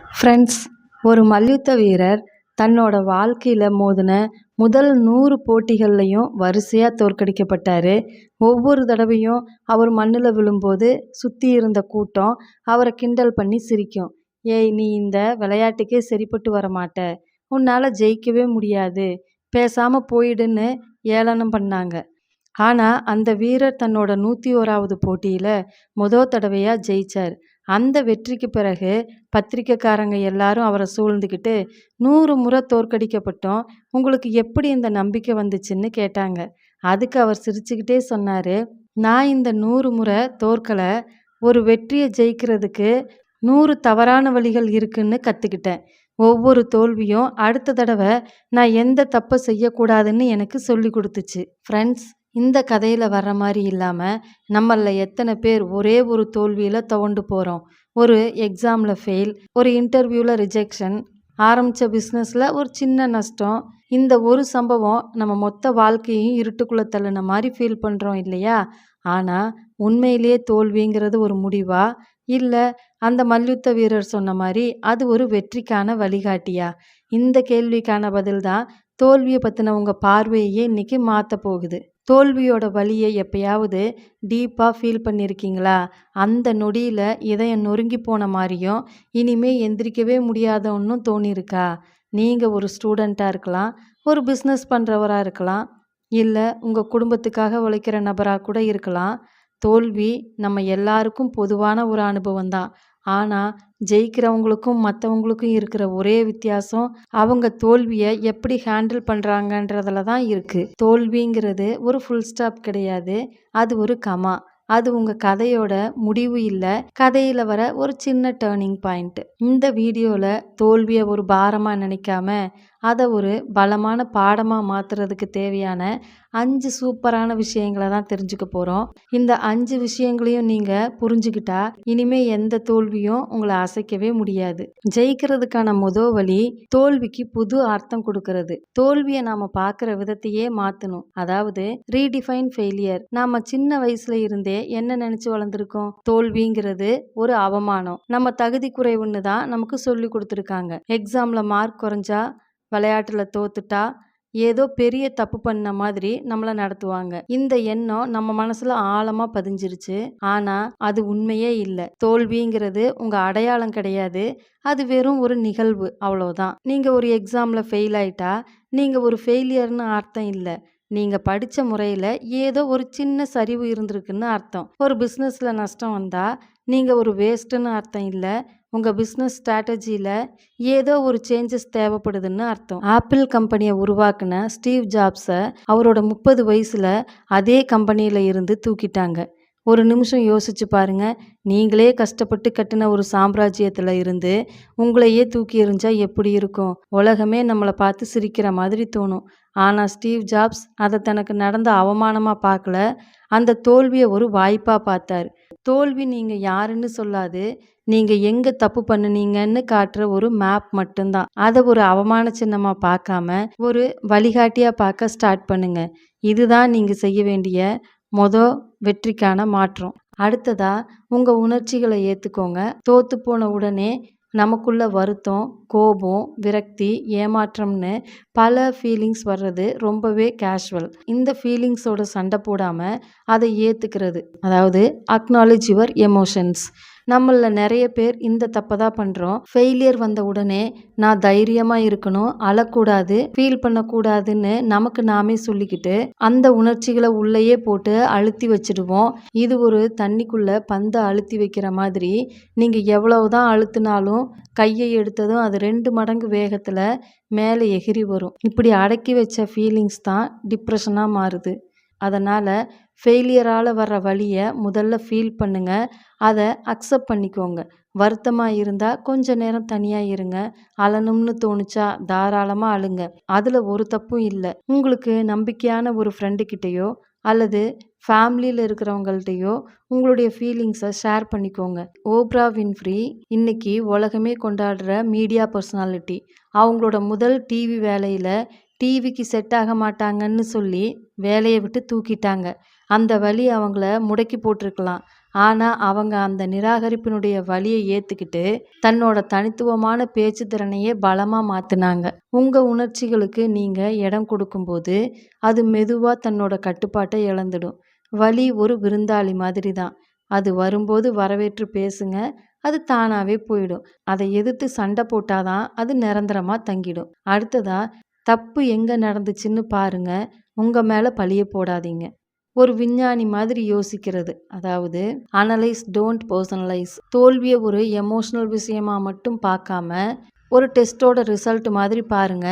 Friends, ஒரு மல்யுத்த வீரர் தன்னோட வாழ்க்கையில் மோதின முதல் 100 போட்டிகள்லையும் வரிசையாக தோற்கடிக்கப்பட்டார். ஒவ்வொரு தடவையும் அவர் மண்ணில் விழும்போது சுற்றி இருந்த கூட்டம் அவரை கிண்டல் பண்ணி சிரிக்கும். ஏய், நீ இந்த விளையாட்டுக்கே சரிப்பட்டு வரமாட்ட, உன்னால் ஜெயிக்கவே முடியாது, பேசாமல் போயிடுன்னு ஏளனம் பண்ணாங்க. ஆனால் அந்த வீரர் தன்னோட 101வது போட்டியில் முதல் தடவையாக ஜெயிச்சார். அந்த வெற்றிக்கு பிறகு பத்திரிக்கைக்காரங்க எல்லாரும் அவரை சூழ்ந்துக்கிட்டு 100 முறை தோற்கடிக்கப்பட்டோம், உங்களுக்கு எப்படி இந்த நம்பிக்கை வந்துச்சுன்னு கேட்டாங்க. அதுக்கு அவர் சிரிச்சுக்கிட்டே சொன்னார், நான் இந்த 100 முறை தோற்கலை, ஒரு வெற்றியை ஜெயிக்கிறதுக்கு 100 தவறான வழிகள் இருக்குன்னு கற்றுக்கிட்டேன். ஒவ்வொரு தோல்வியும் அடுத்த தடவை நான் எந்த தப்பை செய்யக்கூடாதுன்னு எனக்கு சொல்லி கொடுத்துச்சு. ஃப்ரெண்ட்ஸ், இந்த கதையில் வர்ற மாதிரி இல்லாமல் நம்மளில் எத்தனை பேர் ஒரே ஒரு தோல்வியில் துவண்டு போகிறோம். ஒரு எக்ஸாமில் ஃபெயில், ஒரு இன்டர்வியூவில் ரிஜெக்ஷன், ஆரம்பித்த பிஸ்னஸில் ஒரு சின்ன நஷ்டம். இந்த ஒரு சம்பவம் நம்ம மொத்த வாழ்க்கையும் இருட்டுக்குள்ளே தள்ளின மாதிரி ஃபீல் பண்ணுறோம் இல்லையா? ஆனால் உண்மையிலேயே தோல்விங்கிறது ஒரு முடிவா, இல்லை அந்த மல்யுத்த வீரர் சொன்ன மாதிரி அது ஒரு வெற்றிக்கான வழிகாட்டியா? இந்த கேள்விக்கான பதில் தான் தோல்வியை பற்றின உங்கள் பார்வையே இன்றைக்கி மாற்ற போகுது. தோல்வியோட வலியை எப்பயாவது டீப்பாக ஃபீல் பண்ணியிருக்கீங்களா? அந்த நொடியில் இதயம் நொறுங்கி போன மாதிரியும் இனிமே எந்திரிக்கவே முடியாதவன்னும் தோணியிருக்கா? நீங்கள் ஒரு ஸ்டூடெண்ட்டாக இருக்கலாம், ஒரு பிஸ்னஸ் பண்ணுறவராக இருக்கலாம், இல்லை உங்கள் குடும்பத்துக்காக உழைக்கிற நபராக கூட இருக்கலாம். தோல்வி நம்ம எல்லாருக்கும் பொதுவான ஒரு அனுபவம் தான். ஆனால் ஜெயிக்கிறவங்களுக்கும் மற்றவங்களுக்கும் இருக்கிற ஒரே வித்தியாசம் அவங்க தோல்வியை எப்படி ஹேண்டில் பண்ணுறாங்கன்றதுல தான் இருக்குது. தோல்விங்கிறது ஒரு ஃபுல் ஸ்டாப் கிடையாது, அது ஒரு கமா. அது உங்கள் கதையோட முடிவு இல்லை, கதையில் வர ஒரு சின்ன டேர்னிங் பாயிண்ட். இந்த வீடியோவில் தோல்வியை ஒரு பாரமாக நினைக்காம அதை ஒரு பலமான பாடமாக மாற்றுறதுக்கு தேவையான 5 சூப்பரான விஷயங்களை தான் தெரிஞ்சுக்க போகிறோம். இந்த 5 விஷயங்களையும் நீங்கள் புரிஞ்சுக்கிட்டா இனிமேல் எந்த தோல்வியும் உங்களை அசைக்கவே முடியாது. ஜெயிக்கிறதுக்கான முதல் வழி தோல்விக்கு புது அர்த்தம் கொடுக்கறது. தோல்வியை நாம் பார்க்குற விதத்தையே மாற்றணும். அதாவது ரீடிஃபைன் ஃபெயிலியர். நாம் சின்ன வயசுல இருந்தே என்ன நினச்சி வளர்ந்துருக்கோம்? தோல்விங்கிறது ஒரு அவமானம், நம்ம தகுதி குறைவுன்னு தான் நமக்கு சொல்லி கொடுத்துருக்காங்க. எக்ஸாமில் மார்க் குறைஞ்சா, விளையாட்டில் தோத்துட்டா ஏதோ பெரிய தப்பு பண்ண மாதிரி நம்மளை நடத்துவாங்க. இந்த எண்ணம் நம்ம மனசுல ஆழமா பதிஞ்சிருச்சு. ஆனா அது உண்மையே இல்லை. தோல்விங்கிறது உங்க அடையாளம் கிடையாது, அது வெறும் ஒரு நிகழ்வு, அவ்வளோதான். நீங்க ஒரு எக்ஸாம்ல ஃபெயில் ஆயிட்டா நீங்க ஒரு ஃபெயிலியர்னு அர்த்தம் இல்லை. நீங்க படிச்ச முறையில ஏதோ ஒரு சின்ன சரிவு இருந்திருக்குன்னு அர்த்தம். ஒரு பிஸ்னஸ்ல நஷ்டம் வந்தா நீங்க ஒரு வேஸ்ட்டுன்னு அர்த்தம் இல்லை, உங்கள் பிஸ்னஸ் ஸ்ட்ராட்டஜியில் ஏதோ ஒரு சேஞ்சஸ் தேவைப்படுதுன்னு அர்த்தம். ஆப்பிள் கம்பெனியை உருவாக்குன ஸ்டீவ் ஜாப்ஸை அவரோட 30 வயசில் அதே கம்பெனியில் இருந்து தூக்கிட்டாங்க. ஒரு நிமிஷம் யோசிச்சு பாருங்க, நீங்களே கஷ்டப்பட்டு கட்டின ஒரு சாம்ராஜ்யத்தில் இருந்து உங்களையே தூக்கி எறிஞ்சா எப்படி இருக்கும்? உலகமே நம்மளை பார்த்து சிரிக்கிற மாதிரி தோணும். ஆனால் ஸ்டீவ் ஜாப்ஸ் அதை தனக்கு நடந்த அவமானமாக பார்க்கல, அந்த தோல்வியை ஒரு வாய்ப்பாக பார்த்தார். தோல்வி நீங்கள் யாருன்னு சொல்லாது, நீங்கள் எங்கே தப்பு பண்ணுனீங்கன்னு காட்டுற ஒரு மேப் மட்டும்தான். அதை ஒரு அவமான சின்னமாக பார்க்காம ஒரு வழிகாட்டியாக பார்க்க ஸ்டார்ட் பண்ணுங்க. இதுதான் நீங்கள் செய்ய வேண்டிய வெற்றிக்கான மாற்றம். அடுத்ததா உங்கள் உணர்ச்சிகளை ஏற்றுக்கோங்க. தோத்து போன உடனே நமக்குள்ள வருத்தம், கோபம், விரக்தி, ஏமாற்றம்னு பல ஃபீலிங்ஸ் வர்றது ரொம்பவே கேஷுவல். இந்த ஃபீலிங்ஸோட சண்டை போடாமல் அதை ஏற்றுக்கிறது, அதாவது அக்னாலேஜ் யுவர் எமோஷன்ஸ். நம்மள நிறைய பேர் இந்த தப்பை தான் பண்ணுறோம். ஃபெயிலியர் வந்த உடனே நான் தைரியமாக இருக்கணும், அழக்கூடாது, ஃபீல் பண்ணக்கூடாதுன்னு நமக்கு நாமே சொல்லிக்கிட்டு அந்த உணர்ச்சிகளை உள்ளேயே போட்டு அழுத்தி வச்சிடுவோம். இது ஒரு தண்ணிக்குள்ளே பந்தை அழுத்தி வைக்கிற மாதிரி. நீங்கள் எவ்வளவுதான் அழுத்தினாலும் கையை எடுத்ததும் அது 2 மடங்கு வேகத்தில் மேலே எகிரி வரும். இப்படி அடக்கி வச்ச ஃபீலிங்ஸ் தான் டிப்ரெஷனாக மாறுது. அதனால் ஃபெயிலியரால் வர்ற வழியை முதல்ல ஃபீல் பண்ணுங்க, அதை அக்செப்ட் பண்ணிக்கோங்க. வருத்தமாக இருந்தால் கொஞ்ச நேரம் தனியாக இருங்க, அழணும்னு தோணுச்சா தாராளமாக அழுங்க, அதில் ஒரு தப்பும் இல்லை. உங்களுக்கு நம்பிக்கையான ஒரு ஃப்ரெண்டுக்கிட்டேயோ அல்லது ஃபேமிலியில் இருக்கிறவங்கள்ட்டையோ உங்களுடைய ஃபீலிங்ஸை ஷேர் பண்ணிக்கோங்க. ஓப்ரா வின்ஃப்ரி இன்னைக்கு உலகமே கொண்டாடுற மீடியா பர்சனாலிட்டி. அவங்களோட முதல் டிவி வேலையில் டிவிக்கு செட் ஆக மாட்டாங்கன்னு சொல்லி வேலையை விட்டு தூக்கிட்டாங்க. அந்த வலி அவங்கள முடக்கி போட்டிருக்கலாம். ஆனால் அவங்க அந்த நிராகரிப்பினுடைய வலியை ஏற்றுக்கிட்டு தன்னோட தனித்துவமான பேச்சு திறனையே பலமாக மாற்றினாங்க. உங்கள் உணர்ச்சிகளுக்கு நீங்கள் இடம் கொடுக்கும்போது அது மெதுவாக தன்னோட கட்டுப்பாட்டை இழந்துடும். வலி ஒரு விருந்தாளி மாதிரி தான். அது வரும்போது வரவேற்று பேசுங்க, அது தானாகவே போயிடும். அதை எதிர்த்து சண்டை போட்டாதான் அது நிரந்தரமாக தங்கிடும். அடுத்ததா, தப்பு எங்கே நடந்துச்சுன்னு பாருங்க, உங்கள் மேலே பழிய போடாதீங்க. ஒரு விஞ்ஞானி மாதிரி யோசிக்கிறது, அதாவது அனலைஸ் டோன்ட் பர்சனலைஸ். தோல்வியை ஒரு எமோஷ்னல் விஷயமா மட்டும் பார்க்காம ஒரு டெஸ்ட்டோட ரிசல்ட் மாதிரி பாருங்க.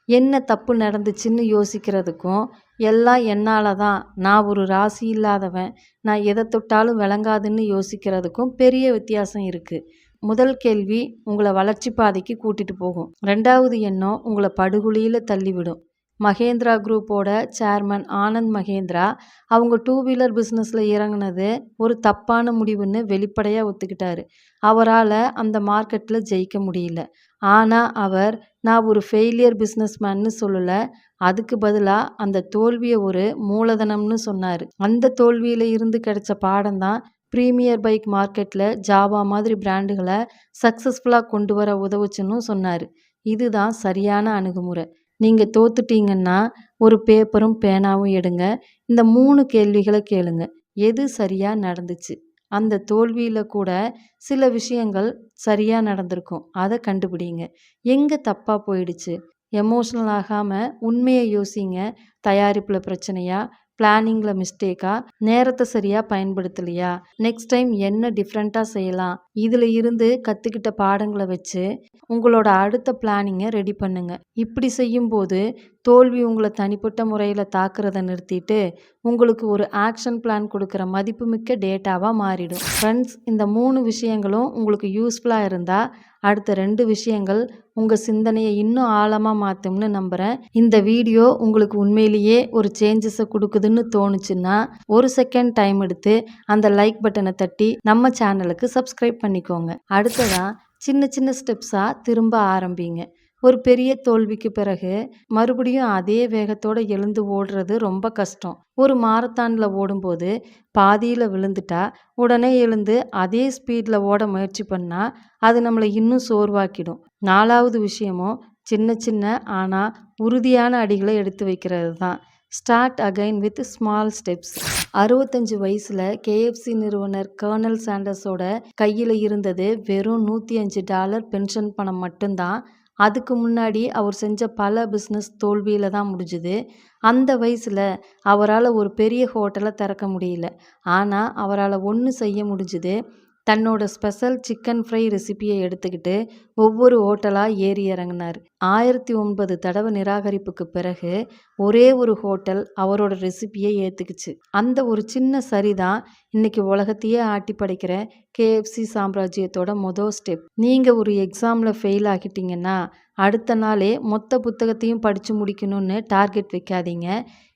என்ன தப்பு நடந்துச்சுன்னு யோசிக்கிறதுக்கும், எல்லாம் என்னால் தான், நான் ஒரு ராசி இல்லாதவன், நான் எதை தொட்டாலும் விளங்காதுன்னு யோசிக்கிறதுக்கும் பெரிய வித்தியாசம் இருக்குது. முதல் கேள்வி உங்களை வளர்ச்சி பாதைக்கு கூட்டிட்டு போகும். ரெண்டாவது எண்ணம் உங்களை படுகுழியில் தள்ளிவிடும். மகேந்திரா குரூப்போட சேர்மன் ஆனந்த் மகேந்திரா அவங்க 2 வீலர் பிஸ்னஸில் இறங்குனது ஒரு தப்பான முடிவுன்னு வெளிப்படையாக ஒத்துக்கிட்டாரு. அவரால் அந்த மார்க்கெட்டில் ஜெயிக்க முடியல. ஆனால் அவர் நான் ஒரு ஃபெயிலியர் பிஸ்னஸ்மேன்னு சொல்லலை, அதுக்கு பதிலாக அந்த தோல்வியை ஒரு மூலதனம்னு சொன்னார். அந்த தோல்வியில் இருந்து கிடைச்ச பாடம் தான் ப்ரீமியர் பைக் மார்க்கெட்டில் ஜாவா மாதிரி பிராண்டுகளை சக்ஸஸ்ஃபுல்லாக கொண்டு வர உதவுச்சுன்னு சொன்னார். இதுதான் சரியான அணுகுமுறை. நீங்கள் தோத்துட்டீங்கன்னா ஒரு பேப்பரும் பேனாவும் எடுங்க. இந்த 3 கேள்விகளை கேளுங்க. எது சரியாக நடந்துச்சு? அந்த தோல்வியில் கூட சில விஷயங்கள் சரியாக நடந்திருக்கும், அதை கண்டுபிடிங்க. எங்கே தப்பாக போயிடுச்சு? எமோஷ்னல் ஆகாமல் உண்மையை யோசிங்க. தயாரிப்பில் பிரச்சனையா, பிளானிங்கில் மிஸ்டேக்கா, நேரத்தை சரியாக பயன்படுத்தலையா, நெக்ஸ்ட் டைம் என்ன டிஃப்ரெண்ட்டாக செய்யலாம்? இதில் இருந்து கற்றுக்கிட்ட பாடங்களை வச்சு உங்களோட அடுத்த பிளானிங்கை ரெடி பண்ணுங்க. இப்படி செய்யும்போது தோல்வி உங்களை தனிப்பட்ட முறையில் தாக்குறதை நிறுத்திட்டு உங்களுக்கு ஒரு ஆக்ஷன் பிளான் கொடுக்குற மதிப்புமிக்க டேட்டாவாக மாறிடும். ஃப்ரெண்ட்ஸ், இந்த 3 விஷயங்களும் உங்களுக்கு யூஸ்ஃபுல்லாக இருந்தால் அடுத்த 2 விஷயங்கள் உங்கள் சிந்தனையை இன்னும் ஆழமாக மாற்றும்னு நம்புகிறேன். இந்த வீடியோ உங்களுக்கு உண்மையிலேயே ஒரு சேஞ்சஸை கொடுக்குதுன்னு தோணுச்சுன்னா ஒரு செகண்ட் டைம் எடுத்து அந்த லைக் பட்டனை தட்டி நம்ம சேனலுக்கு சப்ஸ்கிரைப் பண்ணிக்கோங்க. அடுத்ததாக சின்ன சின்ன ஸ்டெப்ஸாக திரும்ப ஆரம்பிங்க. ஒரு பெரிய தோல்விக்கு பிறகு மறுபடியும் அதே வேகத்தோடு எழுந்து ஓடுறது ரொம்ப கஷ்டம். ஒரு மாரத்தானில் ஓடும்போது பாதியில் விழுந்துட்டா உடனே எழுந்து அதே ஸ்பீடில் ஓட முயற்சி பண்ணால் அது நம்மளை இன்னும் சோர்வாக்கிடும். 4வது விஷயமும் சின்ன சின்ன ஆனால் உறுதியான அடிகளை எடுத்து வைக்கிறது தான். Start again with small steps. 65 வயசில் KFC நிறுவனர் கர்னல் சாண்டர்ஸோட கையில் இருந்தது வெறும் $105 பென்ஷன் பணம் மட்டும்தான். அதுக்கு முன்னாடி அவர் செஞ்ச பல பிஸ்னஸ் தோல்வியில் தான் முடிஞ்சுது. அந்த வயசில் அவரால் ஒரு பெரிய ஹோட்டலை திறக்க முடியல. ஆனால் அவரால் ஒன்று செய்ய முடிஞ்சுது. தன்னோட ஸ்பெஷல் சிக்கன் ஃப்ரை ரெசிபியை எடுத்துக்கிட்டு ஒவ்வொரு ஹோட்டலாக ஏறி இறங்கினார். 1009 தடவை நிராகரிப்புக்கு பிறகு ஒரே ஒரு ஹோட்டல் அவரோட ரெசிபியை ஏற்றுக்குச்சு. அந்த ஒரு சின்ன சரிதான் இன்னைக்கு உலகத்தையே ஆட்டி படைக்கிற KFC சாம்ராஜ்யத்தோட மொதல் ஸ்டெப். நீங்கள் ஒரு எக்ஸாமில் ஃபெயில் ஆகிட்டீங்கன்னா அடுத்த நாளே மொத்த புத்தகத்தையும் படித்து முடிக்கணும்னு டார்கெட் வைக்காதீங்க.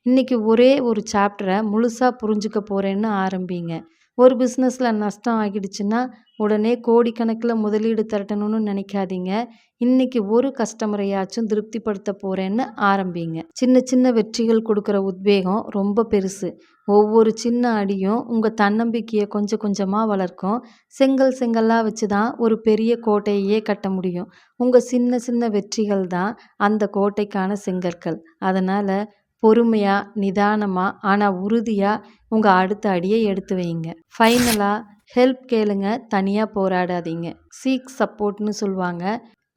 இன்றைக்கி ஒரே ஒரு சாப்டரை முழுசாக புரிஞ்சுக்க போகிறேன்னு ஆரம்பிங்க. ஒரு பிஸ்னஸில் நஷ்டம் ஆகிடுச்சுன்னா உடனே கோடிக்கணக்கில் முதலீடு திரட்டணும்னு நினைக்காதீங்க. இன்றைக்கி ஒரு கஸ்டமரையாச்சும் திருப்திப்படுத்த போகிறேன்னு ஆரம்பிங்க. சின்ன சின்ன வெற்றிகள் கொடுக்குற உத்வேகம் ரொம்ப பெருசு. ஒவ்வொரு சின்ன அடியும் உங்கள் தன்னம்பிக்கையை கொஞ்சம் கொஞ்சமாக வளர்க்கும். செங்கல் செங்கல்லாக வச்சு தான் ஒரு பெரிய கோட்டையே கட்ட முடியும். உங்கள் சின்ன சின்ன வெற்றிகள் தான் அந்த கோட்டைக்கான செங்கற்கள். அதனால் பொறுமையாக, நிதானமாக, ஆனால் உறுதியாக உங்கள் அடுத்த அடியை எடுத்து வைங்க. ஃபைனலாக ஹெல்ப் கேளுங்க, தனியாக போராடாதீங்க. சீக் சப்போர்ட்னு சொல்லுவாங்க.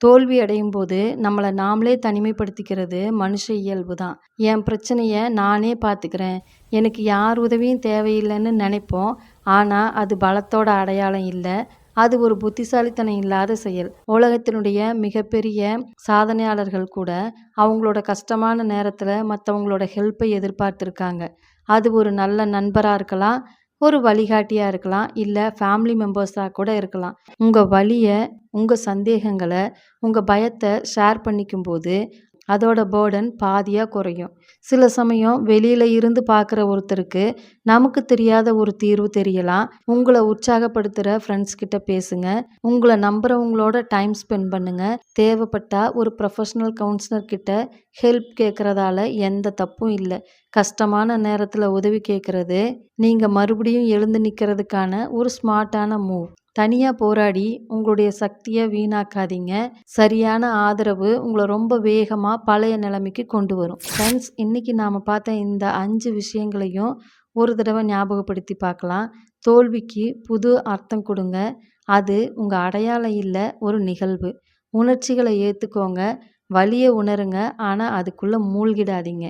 தோல்வி அடையும் போது நம்மளை நாமளே தனிமைப்படுத்திக்கிறது மனுஷ இயல்பு தான். என் பிரச்சனையை நானே பார்த்துக்கிறேன், எனக்கு யார் உதவியும் தேவையில்லைன்னு நினைப்போம். ஆனால் அது பலத்தோட அடையாளம் இல்லை, அது ஒரு புத்திசாலித்தனம் இல்லாத செயல். உலகத்தினுடைய மிகப்பெரிய சாதனையாளர்கள் கூட அவங்களோட கஷ்டமான நேரத்தில் மற்றவங்களோட ஹெல்ப்பை எதிர்பார்த்துருக்காங்க. அது ஒரு நல்ல நண்பராக இருக்கலாம், ஒரு வழிகாட்டியாக இருக்கலாம், இல்லை ஃபேமிலி மெம்பர்ஸாக கூட இருக்கலாம். உங்கள் வலியை, உங்கள் சந்தேகங்களை, உங்கள் பயத்தை ஷேர் பண்ணிக்கும்போது அதோட பேர்டன் பாதியாக குறையும். சில சமயம் வெளியில் இருந்து பார்க்குற ஒருத்தருக்கு நமக்கு தெரியாத ஒரு தீர்வு தெரியலாம். உங்களை உற்சாகப்படுத்துகிற ஃப்ரெண்ட்ஸ் கிட்ட பேசுங்க. உங்களை நம்புறவங்களோட டைம் ஸ்பெண்ட் பண்ணுங்க. தேவைப்பட்டா ஒரு ப்ரொஃபஷனல் கவுன்சிலர் கிட்ட ஹெல்ப் கேட்குறதால எந்த தப்பும் இல்லை. கஷ்டமான நேரத்தில் உதவி கேட்குறது நீங்கள் மறுபடியும் எழுந்து நிற்கிறதுக்கான ஒரு ஸ்மார்ட்டான மூவ். தனியாக போராடி உங்களுடைய சக்தியை வீணாக்காதீங்க. சரியான ஆதரவு உங்களை ரொம்ப வேகமாக பழைய நிலைமைக்கு கொண்டு வரும். ஃப்ரெண்ட்ஸ், இன்றைக்கி நாம் பார்த்த இந்த 5 விஷயங்களையும் ஒரு தடவை ஞாபகப்படுத்தி பார்க்கலாம். தோல்விக்கு புது அர்த்தம் கொடுங்க. அது உங்கள் அடையாளம் இல்லை, ஒரு நிகழ்வு. உணர்ச்சிகளை ஏற்றுக்கோங்க, வலியை உணருங்க, ஆனால் அதுக்குள்ளே மூழ்கிடாதீங்க.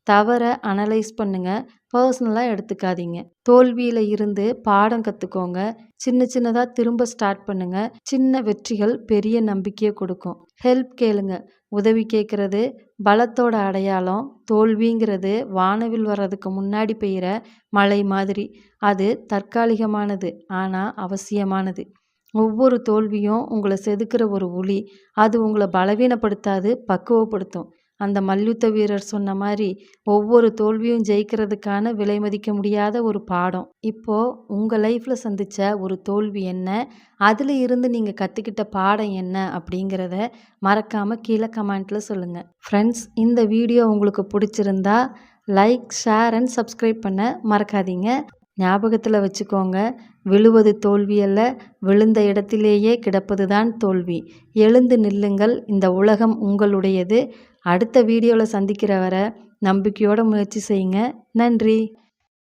தவறை அனலைஸ் பண்ணுங்க, பர்சனலாக எடுத்துக்காதீங்க. தோல்வியில் இருந்து பாடம் கற்றுக்கோங்க. சின்ன சின்னதாக திரும்ப ஸ்டார்ட் பண்ணுங்க. சின்ன வெற்றிகள் பெரிய நம்பிக்கையை கொடுக்கும். ஹெல்ப் கேளுங்க. உதவி கேட்குறது பலத்தோட அடையாளம். தோல்விங்கிறது வானவில் வர்றதுக்கு முன்னாடி பெய்கிற மழை மாதிரி. அது தற்காலிகமானது, ஆனால் அவசியமானது. ஒவ்வொரு தோல்வியும் உங்களை செதுக்கிற ஒரு உளி. அது உங்களை பலவீனப்படுத்தாது, பக்குவப்படுத்தும். அந்த மல்யுத்த வீரர் சொன்ன மாதிரி ஒவ்வொரு தோல்வியும் ஜெயிக்கிறதுக்கான விலை மதிக்க முடியாத ஒரு பாடம். இப்போது உங்கள் லைஃப்பில் சந்தித்த ஒரு தோல்வி என்ன, அதில் இருந்து நீங்கள் கற்றுக்கிட்ட பாடம் என்ன அப்படிங்கிறத மறக்காமல் கீழே கமெண்ட்டில் சொல்லுங்கள். ஃப்ரெண்ட்ஸ், இந்த வீடியோ உங்களுக்கு பிடிச்சிருந்தா லைக், ஷேர் அண்ட் சப்ஸ்கிரைப் பண்ண மறக்காதீங்க. ஞாபகத்தில் வச்சுக்கோங்க, விழுவது தோல்வி அல்ல, விழுந்த இடத்திலேயே கிடப்பது தான் தோல்வி. எழுந்து நில்லுங்கள், இந்த உலகம் உங்களுடையது. அடுத்த வீடியோவில் சந்திக்கிற வரை நம்பிக்கையோட முயற்சி செய்யுங்க. நன்றி.